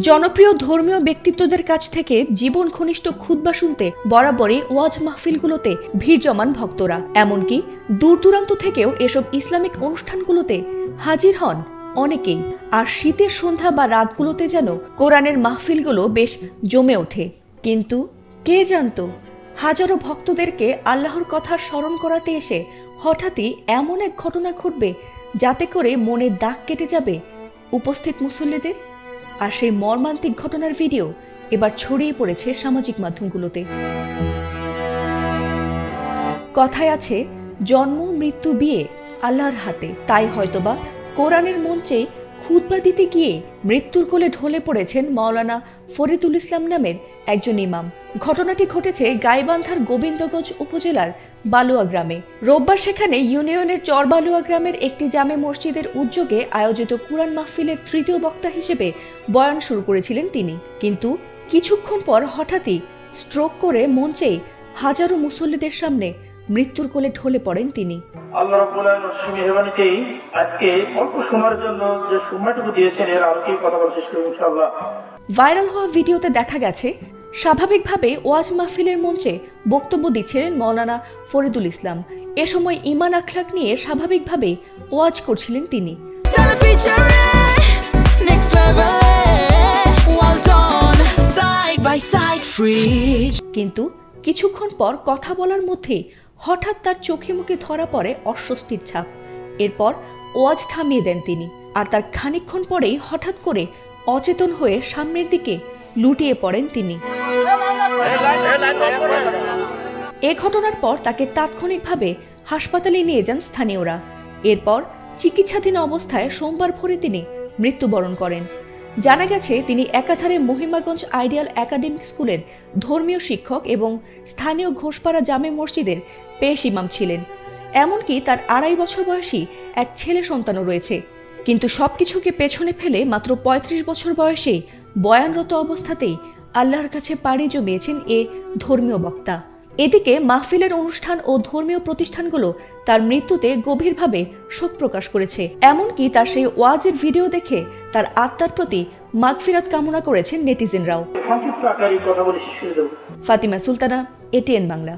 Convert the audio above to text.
জনপ্রিয় ধর্মীয় ব্যক্তিত্বদের কাছ থেকে জীবন ঘনিষ্ঠ খুতবা শুনতে বরাবরই ওয়াজ মাহফিলগুলোতে ভিড় জমান ভক্তরা। এমনকি দূর দূরান্ত থেকেও এসব ইসলামিক অনুষ্ঠানগুলোতে হাজির হন অনেকেই। আর শীতের সন্ধ্যা বা রাতগুলোতে যেন কোরআনের মাহফিলগুলো বেশ জমে ওঠে। কিন্তু কে জানতো হাজারো ভক্তদেরকে আল্লাহর কথা স্মরণ করাতে এসে হঠাৎই এমন এক ঘটনা ঘটবে যাতে করে মনে দাগ কেটে যাবে উপস্থিত মুসল্লিদের। আর সেই মর্মান্তিক ঘটনার ভিডিও এবার ছড়িয়ে পড়েছে সামাজিক মাধ্যমগুলোতে। কথায় আছে, জন্ম মৃত্যু বিয়ে আল্লাহর হাতে। তাই হয়তোবা কোরআনের মঞ্চে খুতবা দিতে গিয়ে মৃত্যুর কোলে ঢলে পড়েছেন মাওলানা ফরিদুল ইসলাম নামের একজন ইমাম। ঘটনাটি ঘটেছে গাইবান্ধার গোবিন্দগঞ্জ উপজেলার বালুয়া গ্রামে। রোববার সেখানে ইউনিয়নের চরবালুয়া গ্রামের একটি জামে মসজিদের উদ্যোগে আয়োজিত কুরআন মাহফিলের তৃতীয় বক্তা হিসেবে বয়ান শুরু করেছিলেন তিনি। কিন্তু কিছুক্ষণ পর হঠাৎই স্ট্রোক করে মঞ্চেই হাজারো মুসল্লিদের সামনে মৃত্যুর কোলে ঢলে পড়েন তিনি। আল্লাহ রাব্বুল আলামিনের মেহেরবানিতেই আজকে অল্প সময়ের জন্য যে সময়টুকু দিয়েছেন এর আর কি কথা বলতে শুরু ইনশাআল্লাহ। ভাইরাল হওয়া ভিডিওতে দেখা গেছে স্বাভাবিকভাবে ওয়াজ মাহফিলের মঞ্চে বক্তব্য দিচ্ছিলেন মাওলানা ফরিদুল ইসলাম। এ সময় ঈমান আখলাক নিয়ে স্বাভাবিকভাবেই ওয়াজ করছিলেন তিনি। কিন্তু কিছুক্ষণ পর কথা বলার মধ্যে হঠাৎ তার চোখে মুখে ধরা পড়ে অস্বস্তির ছাপ। এরপর ওয়াজ থামিয়ে দেন তিনি। আর তার খানিকক্ষণ পরেই হঠাৎ করে অচেতন হয়ে সামনের দিকে লুটিয়ে পড়েন তিনি। এ ঘটনার পর তাকে তাৎক্ষণিকভাবে হাসপাতালে নিয়ে যান স্থানীয়রা। এরপর চিকিৎসাধীন অবস্থায় সোমবার ভোরে তিনি মৃত্যুবরণ করেন। জানা গেছে, তিনি একাধারে মহিমাগঞ্জ আইডিয়াল একাডেমিক স্কুলের ধর্মীয় শিক্ষক এবং স্থানীয় ঘোষপাড়া জামে মসজিদের পেশ ইমাম ছিলেন। এমনকি তার 2.5 বছর বয়সী এক ছেলে সন্তানও রয়েছে। কিন্তু সবকিছুকে পেছনে ফেলে মাত্র 35 বছর বয়সে বয়ানরত অবস্থাতেই আল্লাহর কাছে পাড়ি জমিয়েছেন এ ধর্মীয় বক্তা। এদিকে মাহফিলের অনুষ্ঠান ও ধর্মীয় প্রতিষ্ঠানগুলো তার মৃত্যুতে গভীরভাবে শোক প্রকাশ করেছে। এমনকি তার সেই ওয়াজের ভিডিও দেখে তার আত্মার প্রতি মাগফিরাত কামনা করেছেন নেটিজেনরাও। ফাতিমা সুলতানা, ATN বাংলা।